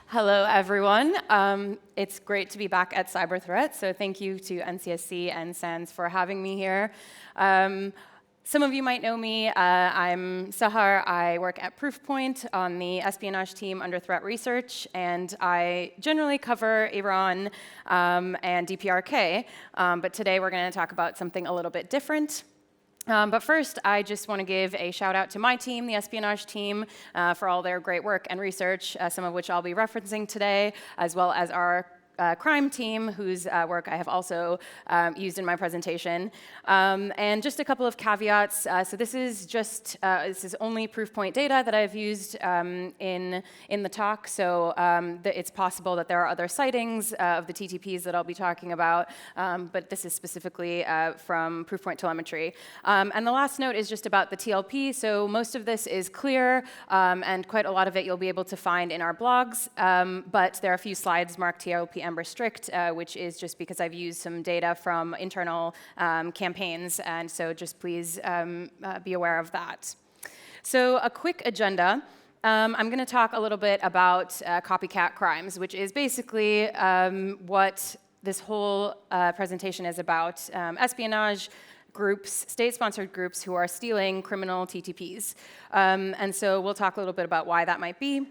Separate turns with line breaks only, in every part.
Hello, everyone. It's great to be back at CyberThreat, so thank you to NCSC and SANS for having me here. Some of you might know me. I'm Saher. I work at Proofpoint on the espionage team under threat research, and I generally cover Iran and DPRK. But today we're going to talk about something a little bit different. But first, I just want to give a shout out to my team, the espionage team, for all their great work and research, some of which I'll be referencing today, as well as our crime team, whose work I have also used in my presentation. And just a couple of caveats. So this is only Proofpoint data that I've used in the talk. So it's possible that there are other sightings of the TTPs that I'll be talking about, but this is specifically from Proofpoint telemetry. And the last note is just about the TLP. So most of this is clear, and quite a lot of it you'll be able to find in our blogs. But there are a few slides marked TLP and restrict, which is just because I've used some data from internal campaigns, and so just please be aware of that. So a quick agenda. I'm going to talk a little bit about copycat crimes, which is basically what this whole presentation is about. Espionage groups, state-sponsored groups who are stealing criminal TTPs. And so we'll talk a little bit about why that might be.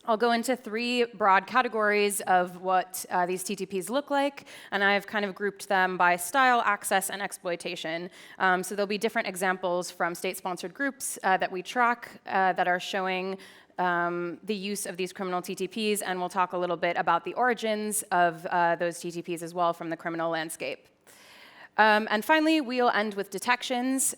I'll go into three broad categories of what these TTPs look like, and I've kind of grouped them by style, access, and exploitation. So there'll be different examples from state-sponsored groups that we track that are showing the use of these criminal TTPs, and we'll talk a little bit about the origins of those TTPs as well from the criminal landscape. And finally, we'll end with detections.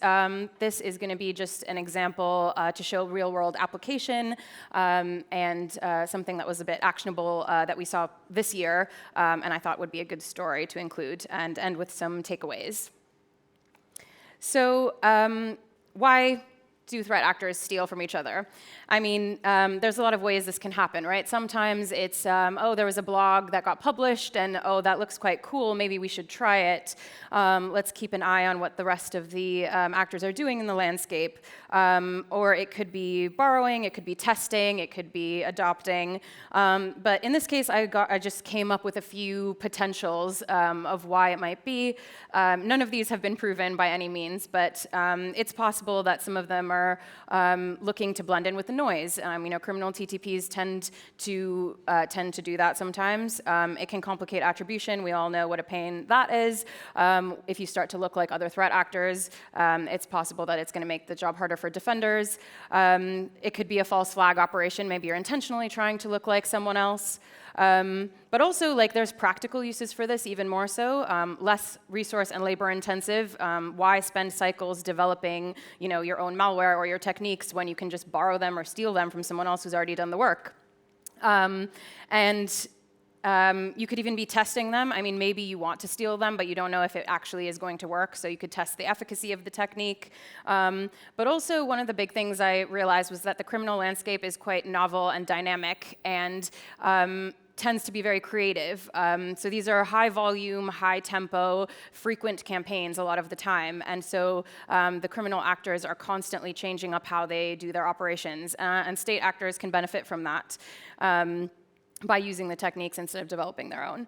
This is going to be just an example to show real-world application and something that was a bit actionable that we saw this year, and I thought would be a good story to include, and end with some takeaways. So why do threat actors steal from each other? I mean, there's a lot of ways this can happen, right? Sometimes it's, oh, there was a blog that got published, and oh, that looks quite cool, maybe we should try it. Let's keep an eye on what the rest of the actors are doing in the landscape. Or it could be borrowing, it could be testing, it could be adopting. But in this case, I just came up with a few potentials of why it might be. None of these have been proven by any means, but it's possible that some of them are looking to blend in with the noise. Criminal TTPs tend to do that sometimes. It can complicate attribution. We all know what a pain that is. If you start to look like other threat actors, it's possible that it's going to make the job harder for defenders. It could be a false flag operation. Maybe you're intentionally trying to look like someone else. But also, there's practical uses for this, even more so. Less resource and labor intensive. Why spend cycles developing, your own malware or your techniques when you can just borrow them or steal them from someone else who's already done the work? You could even be testing them. I mean, maybe you want to steal them, but you don't know if it actually is going to work, so you could test the efficacy of the technique. But also, one of the big things I realized was that the criminal landscape is quite novel and dynamic, and tends to be very creative. So these are high volume, high tempo, frequent campaigns a lot of the time. And so the criminal actors are constantly changing up how they do their operations. And state actors can benefit from that by using the techniques instead of developing their own.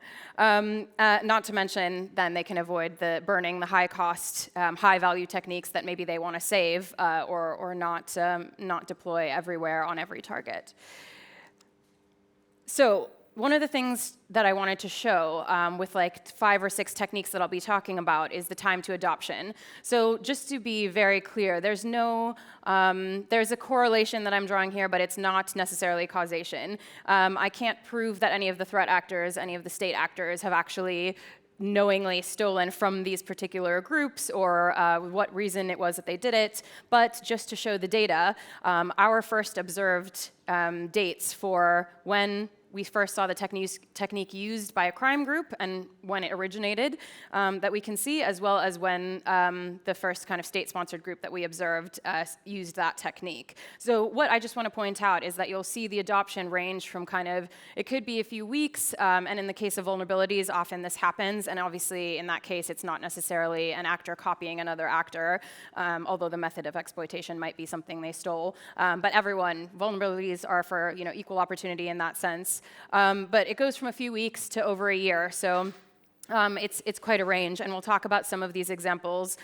Not to mention, then they can avoid burning the high cost, high value techniques that maybe they want to save or not deploy everywhere on every target. So one of the things that I wanted to show with 5 or 6 techniques that I'll be talking about is the time to adoption. So just to be very clear, there's a correlation that I'm drawing here, but it's not necessarily causation. I can't prove that any of the threat actors, any of the state actors have actually knowingly stolen from these particular groups or what reason it was that they did it, but just to show the data, our first observed dates for when we first saw the technique used by a crime group and when it originated that we can see, as well as when the first kind of state-sponsored group that we observed used that technique. So what I just want to point out is that you'll see the adoption range from it could be a few weeks, and in the case of vulnerabilities, often this happens, and obviously in that case, it's not necessarily an actor copying another actor, although the method of exploitation might be something they stole. But vulnerabilities degrees are for equal opportunity in that sense. But it goes from a few weeks to over a year. So it's quite a range, and we'll talk about some of these examples.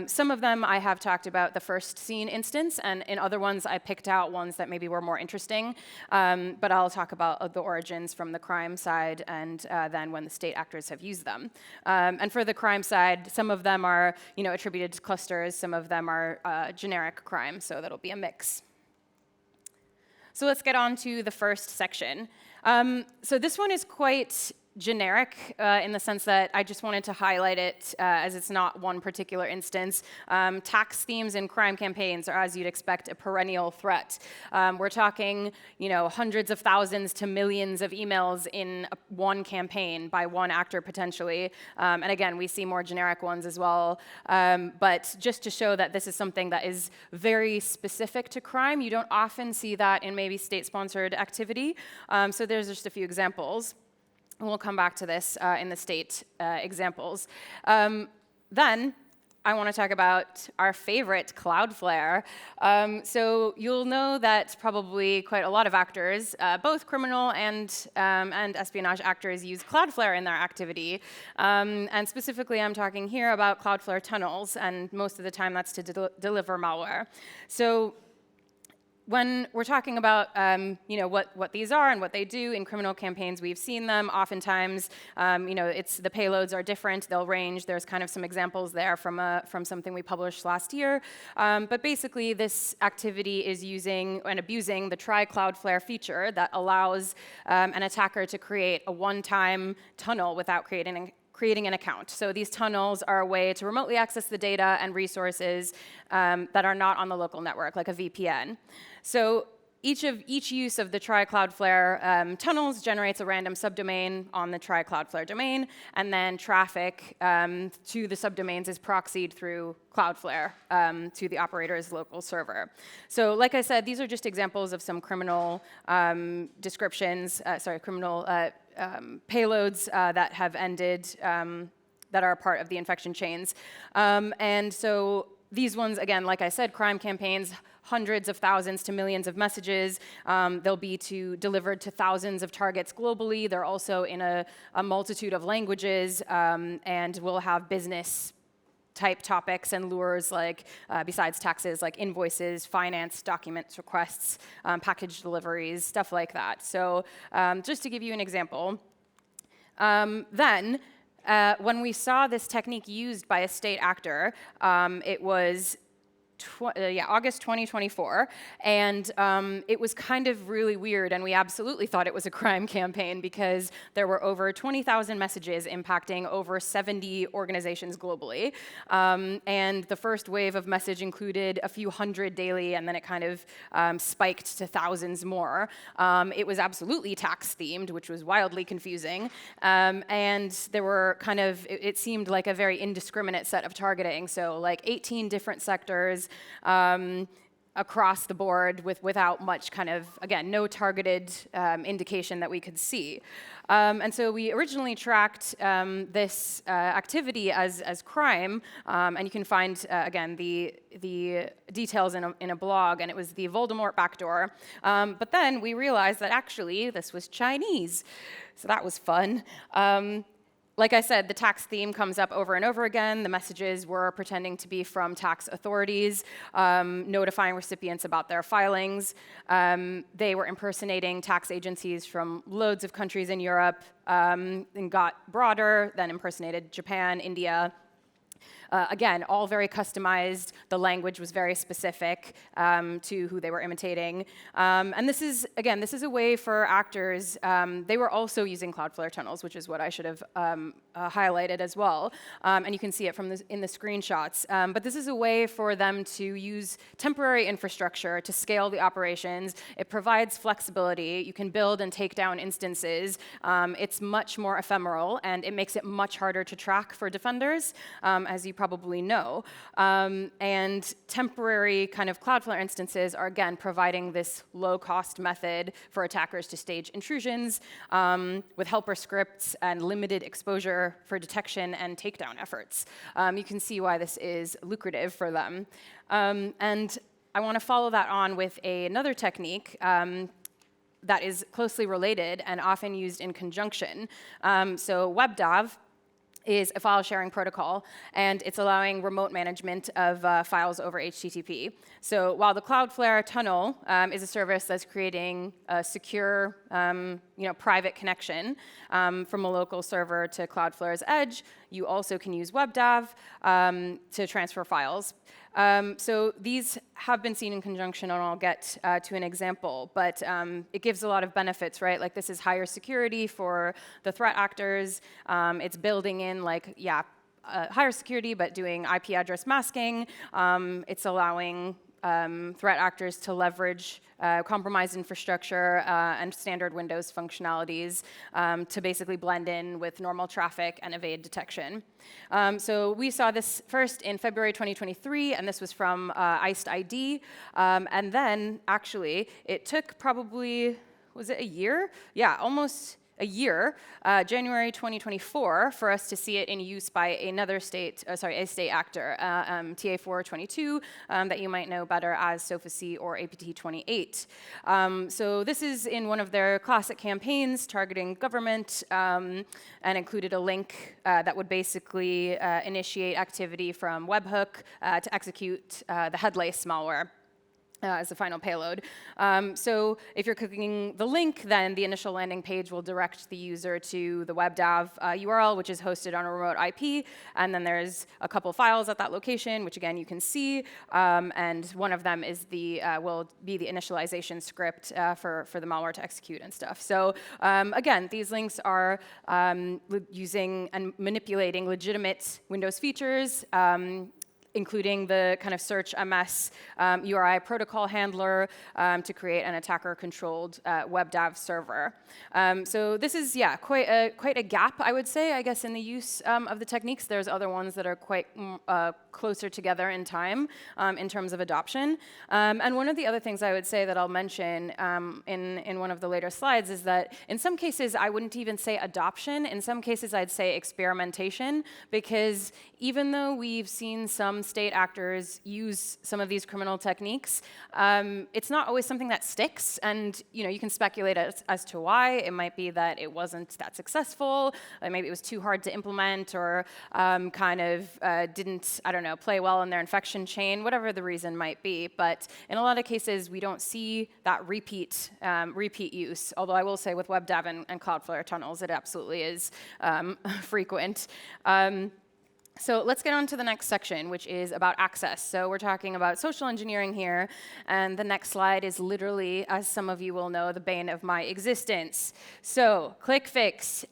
Some of them I have talked about the first scene instance, and in other ones I picked out ones that maybe were more interesting. But I'll talk about the origins from the crime side and then when the state actors have used them. And for the crime side, some of them are attributed to clusters, some of them are generic crime, so that'll be a mix. So let's get on to the first section. So this one is quite generic in the sense that I just wanted to highlight it as it's not one particular instance. Tax themes in crime campaigns are, as you'd expect, a perennial threat. We're talking, hundreds of thousands to millions of emails in one campaign by one actor potentially. And again, we see more generic ones as well. But just to show that this is something that is very specific to crime, you don't often see that in maybe state-sponsored activity. So there's just a few examples. And we'll come back to this in the state examples. Then I want to talk about our favorite, Cloudflare. So you'll know that probably quite a lot of actors, both criminal and espionage actors, use Cloudflare in their activity. And specifically, I'm talking here about Cloudflare tunnels, and most of the time that's to deliver malware. So when we're talking about what these are and what they do in criminal campaigns, we've seen them. Oftentimes, the payloads are different. They'll range. There's kind of some examples there from something we published last year. But basically, this activity is using and abusing the try Cloudflare feature that allows an attacker to create a one-time tunnel without creating an account. So these tunnels are a way to remotely access the data and resources that are not on the local network, like a VPN. So each use of the try Cloudflare tunnels generates a random subdomain on the try Cloudflare domain, and then traffic to the subdomains is proxied through Cloudflare to the operator's local server. So like I said, these are just examples of some criminal criminal payloads that have ended, that are part of the infection chains. And so these ones, again, like I said, crime campaigns, hundreds of thousands to millions of messages. They'll be delivered to thousands of targets globally. They're also in a multitude of languages, and will have business type topics and lures like, besides taxes, like invoices, finance, documents requests, package deliveries, stuff like that. So just to give you an example, then when we saw this technique used by a state actor, it was August 2024, and it was kind of really weird, and we absolutely thought it was a crime campaign because there were over 20,000 messages impacting over 70 organizations globally, and the first wave of message included a few hundred daily, and then it kind of spiked to thousands more. It was absolutely tax-themed, which was wildly confusing, and there were it seemed like a very indiscriminate set of targeting, so like 18 different sectors, across the board without much again, no targeted indication that we could see. And so we originally tracked this activity as crime, and you can find, again, the details in a blog, and it was the Voldemort backdoor. But then we realized that actually this was Chinese, so that was fun. Like I said, the tax theme comes up over and over again. The messages were pretending to be from tax authorities, notifying recipients about their filings. They were impersonating tax agencies from loads of countries in Europe, and got broader, then impersonated Japan, India. Again, all very customized. The language was very specific to who they were imitating. And this is a way for actors. They were also using Cloudflare tunnels, which is what I should have highlighted as well. And you can see it in the screenshots. But this is a way for them to use temporary infrastructure to scale the operations. It provides flexibility. You can build and take down instances. It's much more ephemeral, and it makes it much harder to track for defenders, as you probably know. And temporary Cloudflare instances are, again, providing this low-cost method for attackers to stage intrusions with helper scripts and limited exposure for detection and takedown efforts. You can see why this is lucrative for them. And I want to follow that on with another technique that is closely related and often used in conjunction. So WebDAV is a file sharing protocol, and it's allowing remote management of files over HTTP. So while the Cloudflare tunnel is a service that's creating a secure, private connection from a local server to Cloudflare's edge, you also can use WebDAV to transfer files. So these have been seen in conjunction, and I'll get to an example. But it gives a lot of benefits, right? Like this is higher security for the threat actors. It's building in, higher security, but doing IP address masking. It's allowing threat actors to leverage compromised infrastructure and standard Windows functionalities to basically blend in with normal traffic and evade detection. So we saw this first in February 2023, and this was from Iced ID. And then, actually, it took probably, was it a year? Yeah, almost a year, January 2024, for us to see it in use by another state, a state actor, TA422, that you might know better as SOFA-C or APT28. So this is in one of their classic campaigns targeting government, and included a link that would basically initiate activity from webhook to execute the headlace malware as the final payload. So if you're clicking the link, then the initial landing page will direct the user to the WebDAV URL, which is hosted on a remote IP. And then there's a couple files at that location, which again you can see. And one of them is will be the initialization script for the malware to execute and stuff. So again, these links are using and manipulating legitimate Windows features, including the kind of search MS URI protocol handler to create an attacker-controlled WebDAV server. So this is, quite a gap, I would say, I guess, in the use of the techniques. There's other ones that are quite closer together in time in terms of adoption. And one of the other things I would say that I'll mention in one of the later slides is that in some cases, I wouldn't even say adoption. In some cases, I'd say experimentation, because even though we've seen some state actors use some of these criminal techniques, it's not always something that sticks, and you can speculate as to why. It might be that it wasn't that successful, maybe it was too hard to implement, or didn't, play well in their infection chain, whatever the reason might be. But in a lot of cases, we don't see that repeat use, although I will say with WebDAV and Cloudflare tunnels, it absolutely is frequent. So let's get on to the next section, which is about access. So we're talking about social engineering here, and the next slide is literally, as some of you will know, the bane of my existence. So click fix.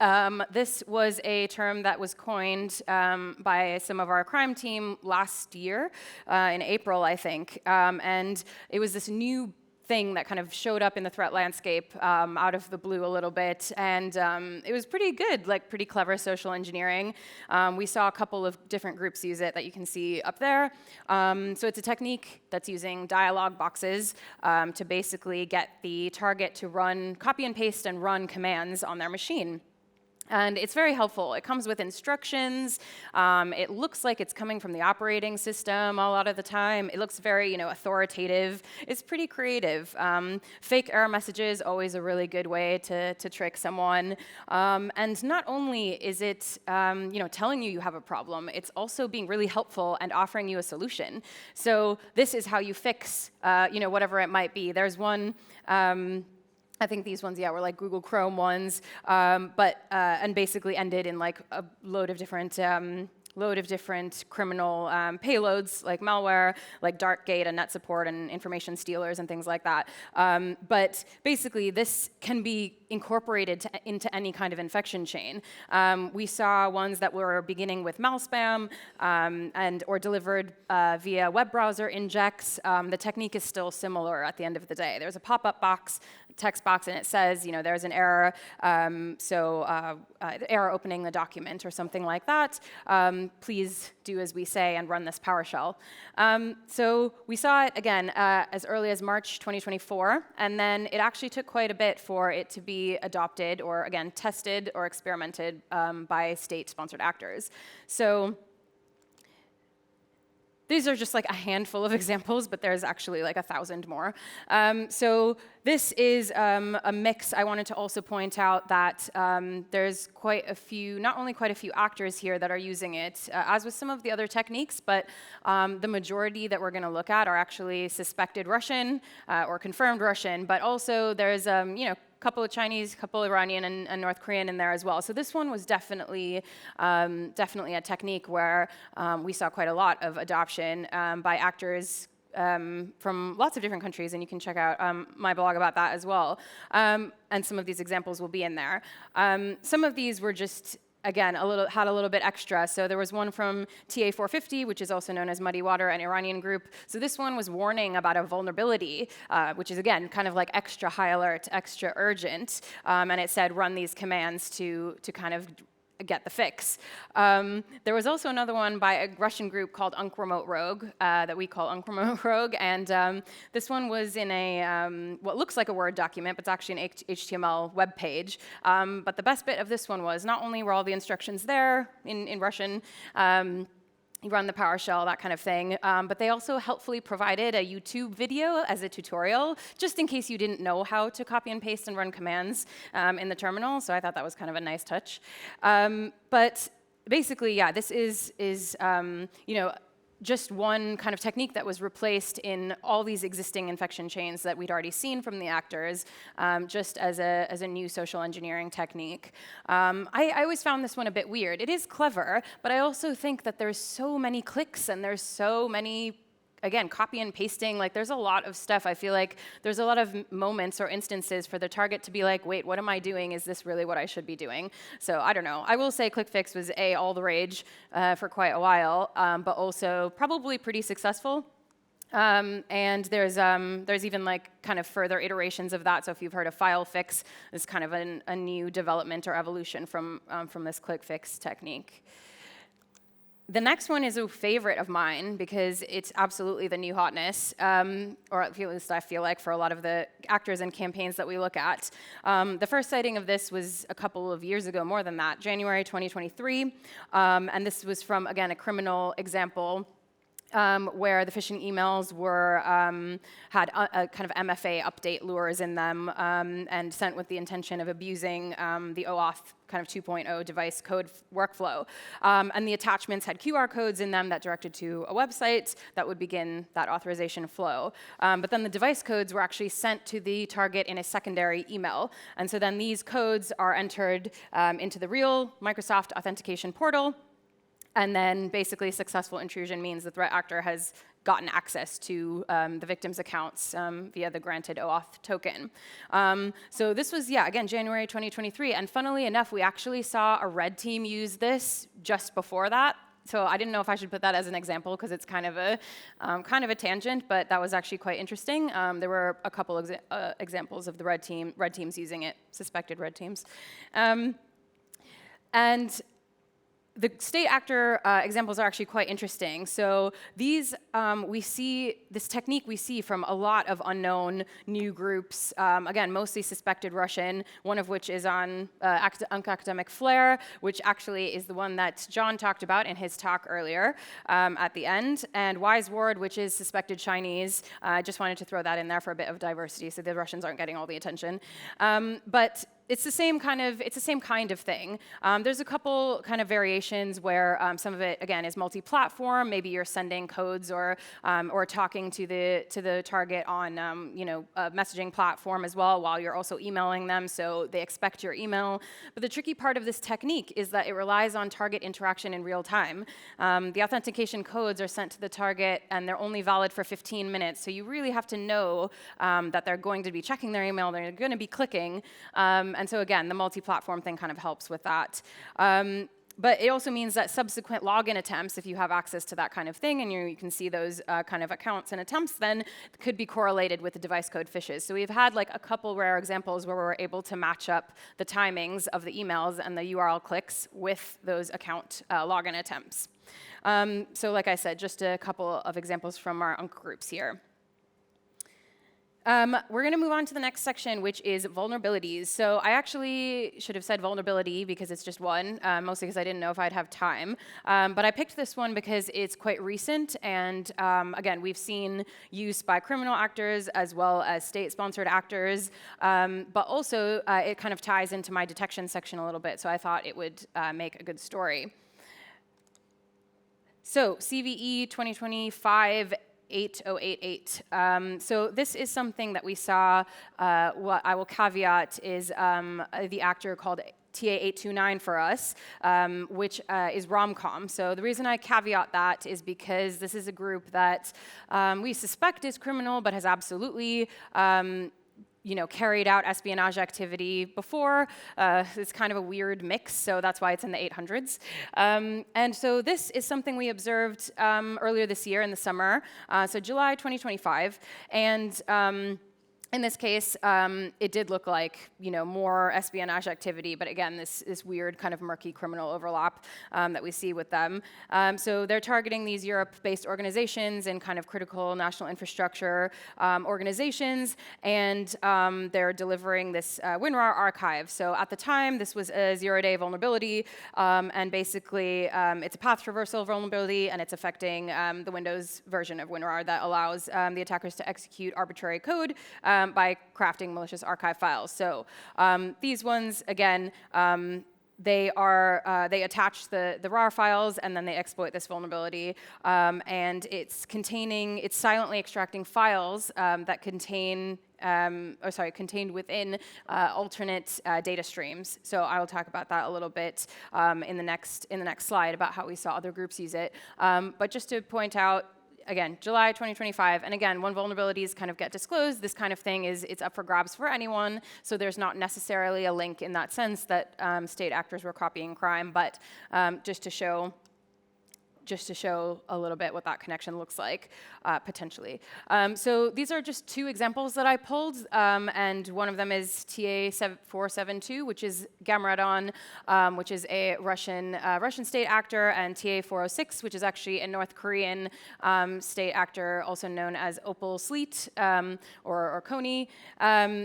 This was a term that was coined by some of our crime team last year, in April, I think, and it was this new thing that kind of showed up in the threat landscape out of the blue a little bit, and it was pretty good, pretty clever social engineering. We saw a couple of different groups use it that you can see up there. So it's a technique that's using dialog boxes to basically get the target to copy and paste and run commands on their machine. And it's very helpful. It comes with instructions. It looks like it's coming from the operating system a lot of the time. It looks very, authoritative. It's pretty creative. Fake error messages, always a really good way to trick someone. And not only is it, telling you have a problem, it's also being really helpful and offering you a solution. So this is how you fix, whatever it might be. There's one. I think these ones, were like Google Chrome ones, and basically ended in a load of different criminal payloads, like malware, like Darkgate and net support and information stealers and things like that. But basically, this can be incorporated into any kind of infection chain. We saw ones that were beginning with malspam or delivered via web browser injects. The technique is still similar at the end of the day. There's a pop-up box, text box, and it says, there's an error, error opening the document or something like that. Please do as we say and run this PowerShell. So we saw it, again, as early as March 2024, and then it actually took quite a bit for it to be adopted or, again, tested or experimented by state-sponsored actors. So These are just like a handful of examples, but there's actually like 1,000 more. So this is a mix. I wanted to also point out that there's quite a few, not only quite a few actors here that are using it, as with some of the other techniques, but the majority that we're going to look at are actually suspected Russian or confirmed Russian, but also there's couple of Chinese, couple Iranian, and North Korean in there as well. So this one was definitely a technique where we saw quite a lot of adoption by actors from lots of different countries, and you can check out my blog about that as well. And some of these examples will be in there. Some of these were just, again, had a little bit extra. So there was one from TA450, which is also known as Muddy Water, an Iranian group. So this one was warning about a vulnerability, which is, again, kind of like extra high alert, extra urgent. And it said, run these commands to kind of get the fix. There was also another one by a Russian group called Remote Rogue that we call Remote Rogue, and this one was in a what looks like a Word document, but it's actually an HTML web page. But the best bit of this one was not only were all the instructions there in Russian, you run the PowerShell, that kind of thing. But they also helpfully provided a YouTube video as a tutorial, just in case you didn't know how to copy and paste and run commands in the terminal. So I thought that was kind of a nice touch. But basically, yeah, this is just one kind of technique that was replaced in all these existing infection chains that we'd already seen from the actors, just as a new social engineering technique. I always found this one a bit weird. It is clever, but I also think that there's so many clicks and there's so many, again, copy and pasting. Like, there's a lot of stuff. I feel like there's a lot of moments or instances for the target to be like, wait, what am I doing? Is this really what I should be doing? So I don't know. I will say ClickFix was all the rage for quite a while, but also probably pretty successful. And there's even like kind of further iterations of that. So if you've heard of FileFix, it's kind of a new development or evolution from this ClickFix technique. The next one is a favorite of mine because it's absolutely the new hotness, or at least I feel like for a lot of the actors and campaigns that we look at. The first sighting of this was a couple of years ago, more than that, January 2023, and this was from, again, a criminal example. Where the phishing emails had a kind of MFA update lures in them and sent with the intention of abusing the OAuth kind of 2.0 device code workflow. And the attachments had QR codes in them that directed to a website that would begin that authorization flow. But then the device codes were actually sent to the target in a secondary email. And so then these codes are entered into the real Microsoft authentication portal. And then basically successful intrusion means the threat actor has gotten access to the victim's accounts via the granted OAuth token. So this was, yeah, again, January 2023. And funnily enough, we actually saw a red team use this just before that. So I didn't know if I should put that as an example because it's kind of a tangent, but that was actually quite interesting. There were a couple examples of the red teams using it, suspected red teams. And the state actor examples are actually quite interesting. So these, this technique we see from a lot of unknown new groups, again, mostly suspected Russian, one of which is on Academic Flare, which actually is the one that John talked about in his talk earlier at the end, and Wise Ward, which is suspected Chinese. I just wanted to throw that in there for a bit of diversity so the Russians aren't getting all the attention. But it's the same kind of thing. There's a couple kind of variations where some of it, again, is multi-platform. Maybe you're sending codes or talking to the target on a messaging platform as well while you're also emailing them, so they expect your email. But the tricky part of this technique is that it relies on target interaction in real time. The authentication codes are sent to the target, and they're only valid for 15 minutes. So you really have to know that they're going to be checking their email, they're going to be clicking. And so again, the multi-platform thing kind of helps with that. But it also means that subsequent login attempts, if you have access to that kind of thing and you can see those kind of accounts and attempts, then could be correlated with the device code phishes. So we've had like a couple rare examples where we're able to match up the timings of the emails and the URL clicks with those account login attempts. So like I said, just a couple of examples from our UNC groups here. We're going to move on to the next section, which is vulnerabilities. So I actually should have said vulnerability because it's just one, mostly because I didn't know if I'd have time. But I picked this one because it's quite recent, and again, we've seen use by criminal actors as well as state-sponsored actors, but also it kind of ties into my detection section a little bit, so I thought it would make a good story. So CVE 2025 8088. So this is something that we saw. What I will caveat is the actor called TA829 for us, which is rom-com. So the reason I caveat that is because this is a group that we suspect is criminal, but has absolutely carried out espionage activity before. It's kind of a weird mix, so that's why it's in the 800s. And so this is something we observed earlier this year in the summer, so July 2025. And in this case, it did look like more espionage activity, but again, this weird kind of murky criminal overlap that we see with them. So they're targeting these Europe-based organizations and kind of critical national infrastructure organizations, and they're delivering this WinRAR archive. So at the time, this was a zero-day vulnerability, and basically it's a path traversal vulnerability, and it's affecting the Windows version of WinRAR that allows the attackers to execute arbitrary code by crafting malicious archive files. So these ones, again, they attach the RAR files and then they exploit this vulnerability. And it's silently extracting files that contained within alternate data streams. So I will talk about that a little bit in the next slide about how we saw other groups use it. But just to point out, again, July 2025, and again, when vulnerabilities kind of get disclosed, this kind of thing it's up for grabs for anyone, so there's not necessarily a link in that sense that state actors were copying crime, but just to show a little bit what that connection looks like, potentially. So these are just two examples that I pulled, and one of them is TA472, which is Gamradon, which is a Russian state actor, and TA406, which is actually a North Korean state actor, also known as Opal Sleet or Kony.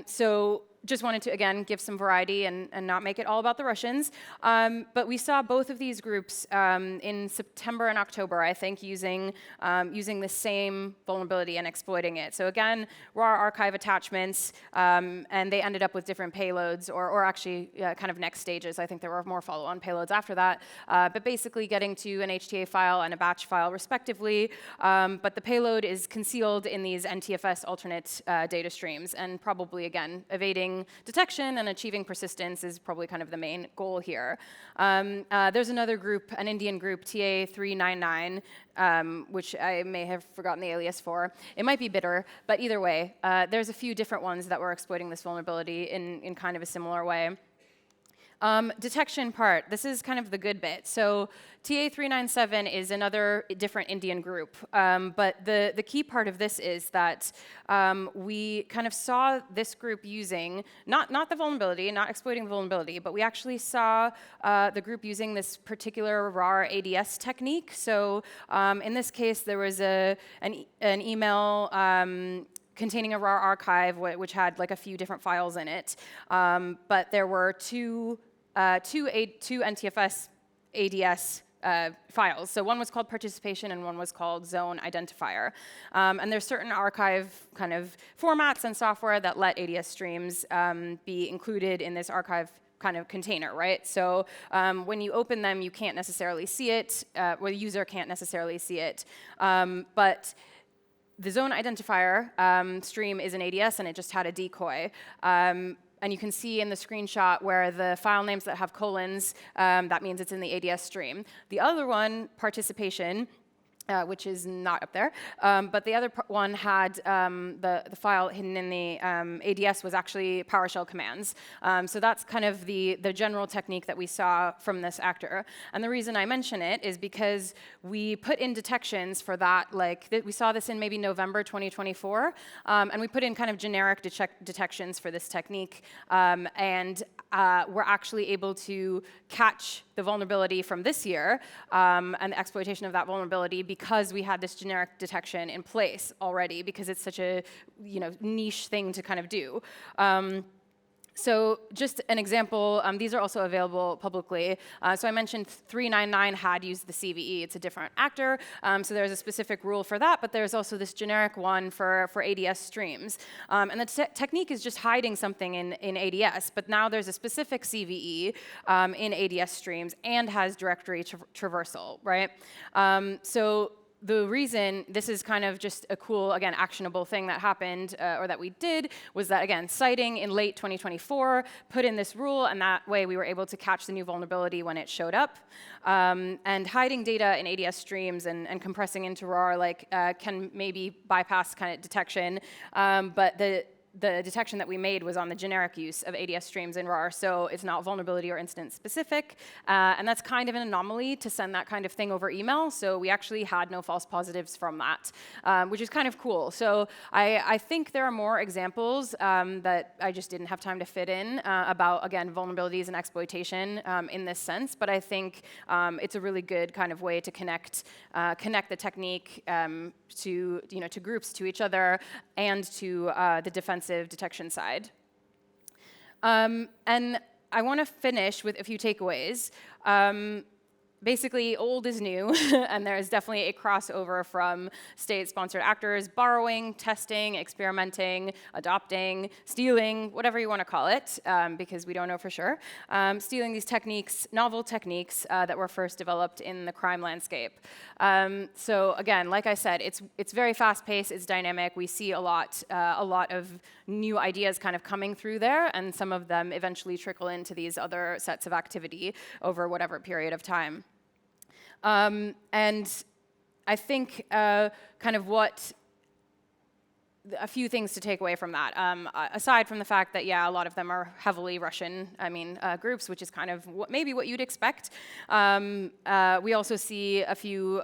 So just wanted to, again, give some variety and not make it all about the Russians. But we saw both of these groups in September and October, I think, using the same vulnerability and exploiting it. So again, RAR archive attachments, and they ended up with different payloads, or actually kind of next stages. I think there were more follow-on payloads after that. But basically getting to an HTA file and a batch file, respectively. But the payload is concealed in these NTFS alternate data streams, and probably, again, evading detection and achieving persistence is probably kind of the main goal here. There's another group, an Indian group, TA399, which I may have forgotten the alias for. It might be bitter, but either way, there's a few different ones that were exploiting this vulnerability in kind of a similar way. Detection part, this is kind of the good bit. So TA397 is another different Indian group, but the key part of this is that we kind of saw this group using, not the vulnerability, not exploiting the vulnerability, but we actually saw the group using this particular RAR ADS technique. So in this case, there was an email containing a RAR archive, which had like a few different files in it, but there were two NTFS ADS files. So one was called participation and one was called zone identifier. And there's certain archive kind of formats and software that let ADS streams be included in this archive kind of container, right? So when you open them, you can't necessarily see it, or the user can't necessarily see it. But the zone identifier stream is an ADS, and it just had a decoy. And you can see in the screenshot where the file names that have colons, that means it's in the ADS stream. The other one, participation, which is not up there, but the other one had the file hidden in the ADS was actually PowerShell commands. So that's kind of the general technique that we saw from this actor. And the reason I mention it is because we put in detections for that, we saw this in maybe November 2024, and we put in kind of generic detections for this technique, and we're actually able to catch the vulnerability from this year and the exploitation of that vulnerability because we had this generic detection in place already, because it's such a niche thing to kind of do. So just an example, these are also available publicly. So I mentioned 399 had used the CVE. It's a different actor, so there's a specific rule for that, but there's also this generic one for ADS streams. And the technique is just hiding something in ADS, but now there's a specific CVE in ADS streams and has directory traversal, right? So the reason this is kind of just a cool, again, actionable thing that happened, or that we did, was that, again, citing in late 2024 put in this rule, and that way we were able to catch the new vulnerability when it showed up. And hiding data in ADS streams and compressing into RAR can maybe bypass kind of detection, but the detection that we made was on the generic use of ADS streams in RAR, so it's not vulnerability or instance specific. And that's kind of an anomaly to send that kind of thing over email, so we actually had no false positives from that, which is kind of cool. So I think there are more examples that I just didn't have time to fit in about, again, vulnerabilities and exploitation in this sense, but I think it's a really good kind of way to connect the technique to groups, to each other, and to the defensive detection side. And I want to finish with a few takeaways. Basically, old is new, and there is definitely a crossover from state-sponsored actors borrowing, testing, experimenting, adopting, stealing, whatever you want to call it, because we don't know for sure, stealing these techniques, novel techniques that were first developed in the crime landscape. So again, like I said, it's very fast-paced, it's dynamic. We see a lot of new ideas kind of coming through there, and some of them eventually trickle into these other sets of activity over whatever period of time. And I think kind of a few things to take away from that. Aside from the fact that, yeah, a lot of them are heavily Russian, groups, which is kind of maybe what you'd expect. We also see a few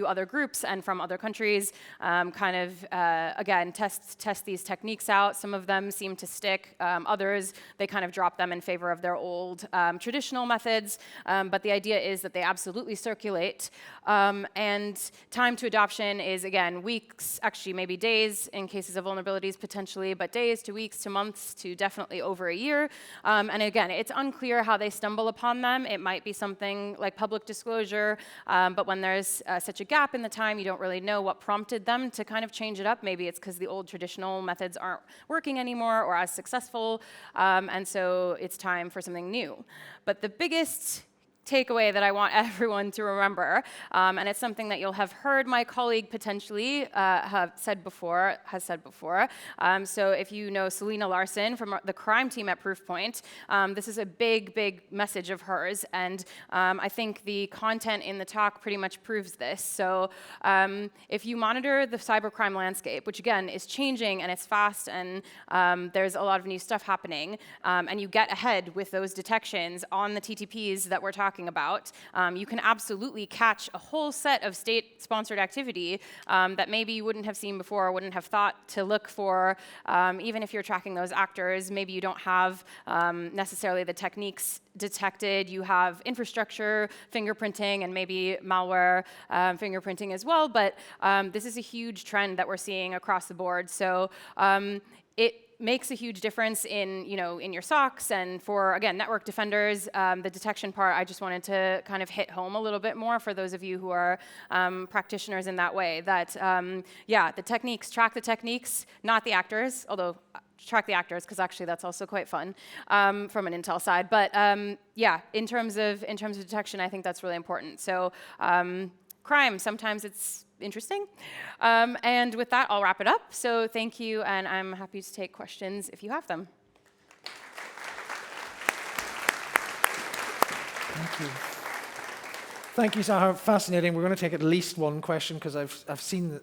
other groups and from other countries again, test these techniques out. Some of them seem to stick. Others, they kind of drop them in favor of their old traditional methods. But the idea is that they absolutely circulate. And time to adoption is, again, weeks, actually maybe days in cases of vulnerabilities potentially, but days to weeks to months to definitely over a year. And again, it's unclear how they stumble upon them. It might be something like public disclosure, but when there's such a gap in the time, you don't really know what prompted them to kind of change it up. Maybe it's because the old traditional methods aren't working anymore or as successful, and so it's time for something new. But the biggest takeaway that I want everyone to remember, and it's something that you'll have heard my colleague potentially has said before. So if you know Selena Larson from the crime team at Proofpoint, this is a big message of hers, and I think the content in the talk pretty much proves this. So if you monitor the cybercrime landscape, which again is changing and it's fast and there's a lot of new stuff happening, and you get ahead with those detections on the TTPs that we're talking about, you can absolutely catch a whole set of state-sponsored activity that maybe you wouldn't have seen before, wouldn't have thought to look for. Even if you're tracking those actors, maybe you don't have necessarily the techniques detected. You have infrastructure fingerprinting and maybe malware fingerprinting as well, but this is a huge trend that we're seeing across the board. So it makes a huge difference in your SOCs, and for, again, network defenders, the detection part, I just wanted to kind of hit home a little bit more for those of you who are practitioners in that way, that, yeah, the techniques, track the techniques, not the actors, although track the actors, because actually that's also quite fun from an intel side. But yeah, in terms of detection, I think that's really important. So crime, sometimes it's interesting. And with that, I'll wrap it up. So thank you, and I'm happy to take questions if you have them.
Thank you. Thank you, Saher. Fascinating. We're going to take at least one question because I've seen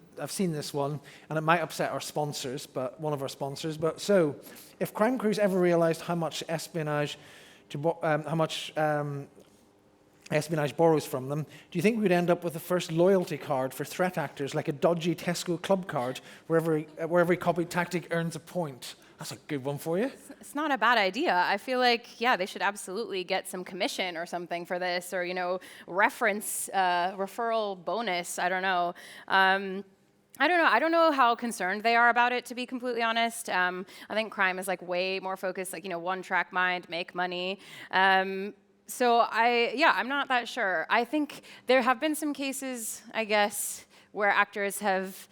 this one, and it might upset our sponsors, but one of our sponsors. But so, if crime crews ever realized how much espionage espionage borrows from them, do you think we would end up with the first loyalty card for threat actors, like a dodgy Tesco club card, where every copied tactic earns a point? That's a good one for you.
It's not a bad idea. I feel like, yeah, they should absolutely get some commission or something for this, or, referral bonus. I don't know. I don't know how concerned they are about it, to be completely honest. I think crime is like way more focused, like, one track mind, make money. I'm not that sure. I think there have been some cases, I guess, where actors have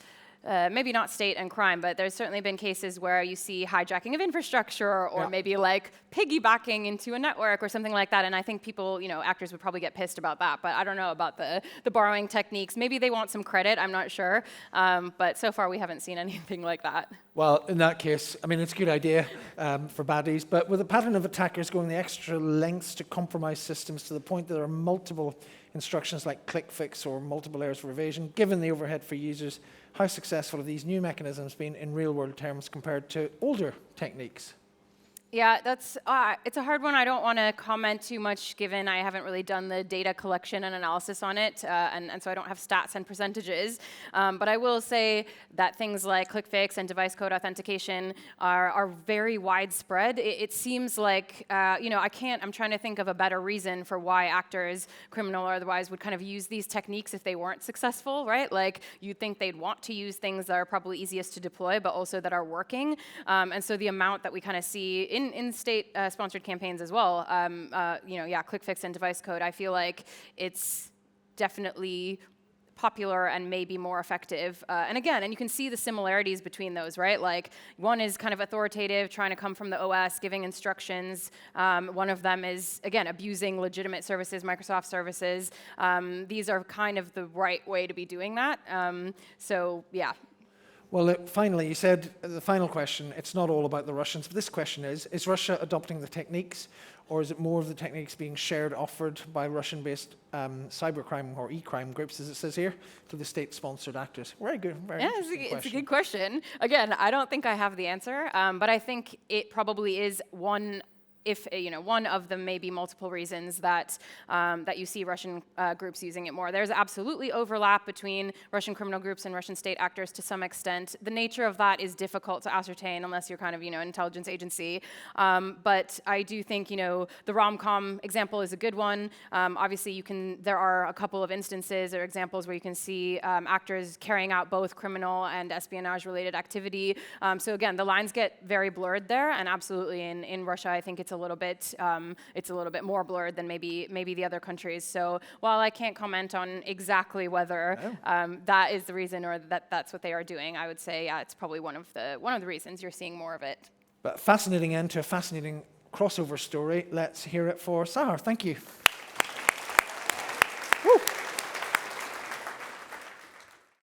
maybe not state and crime, but there's certainly been cases where you see hijacking of infrastructure or maybe like piggybacking into a network or something like that. And I think people, actors would probably get pissed about that. But I don't know about the borrowing techniques. Maybe they want some credit. I'm not sure. But so far, we haven't seen anything like that.
Well, in that case, I mean, it's a good idea for baddies. But with a pattern of attackers going the extra lengths to compromise systems to the point that there are multiple instructions like click fix or multiple layers for evasion, given the overhead for users, how successful have these new mechanisms been in real-world terms compared to older techniques?
Yeah, it's a hard one. I don't want to comment too much, given I haven't really done the data collection and analysis on it, and so I don't have stats and percentages. But I will say that things like click fix and device code authentication are very widespread. It seems like, I'm trying to think of a better reason for why actors, criminal or otherwise, would kind of use these techniques if they weren't successful, right? Like, you'd think they'd want to use things that are probably easiest to deploy, but also that are working. And so the amount that we kind of see in state-sponsored campaigns as well, click fix and device code, I feel like it's definitely popular and maybe more effective. And you can see the similarities between those, right? Like, one is kind of authoritative, trying to come from the OS, giving instructions. One of them is, again, abusing legitimate services, Microsoft services. These are kind of the right way to be doing that. Yeah.
Well, finally, you said the final question, it's not all about the Russians, but this question is Russia adopting the techniques, or is it more of the techniques being shared, offered by Russian-based cybercrime or e-crime groups, as it says here, to the state-sponsored actors? Very good, very interesting question.
It's a good question. Again, I don't think I have the answer, but I think it probably is one of the maybe multiple reasons that you see Russian groups using it more. There's absolutely overlap between Russian criminal groups and Russian state actors to some extent. The nature of that is difficult to ascertain unless you're kind of, an intelligence agency. But I do think, the rom-com example is a good one. Obviously, there are a couple of instances or examples where you can see actors carrying out both criminal and espionage-related activity. So again, the lines get very blurred there, and absolutely in Russia, I think it's a little bit more blurred than maybe the other countries. So while I can't comment on exactly whether that is the reason or that's what they are doing, I would say it's probably one of the reasons you're seeing more of it.
But fascinating end to a fascinating crossover story. Let's hear it for Saher. Thank you.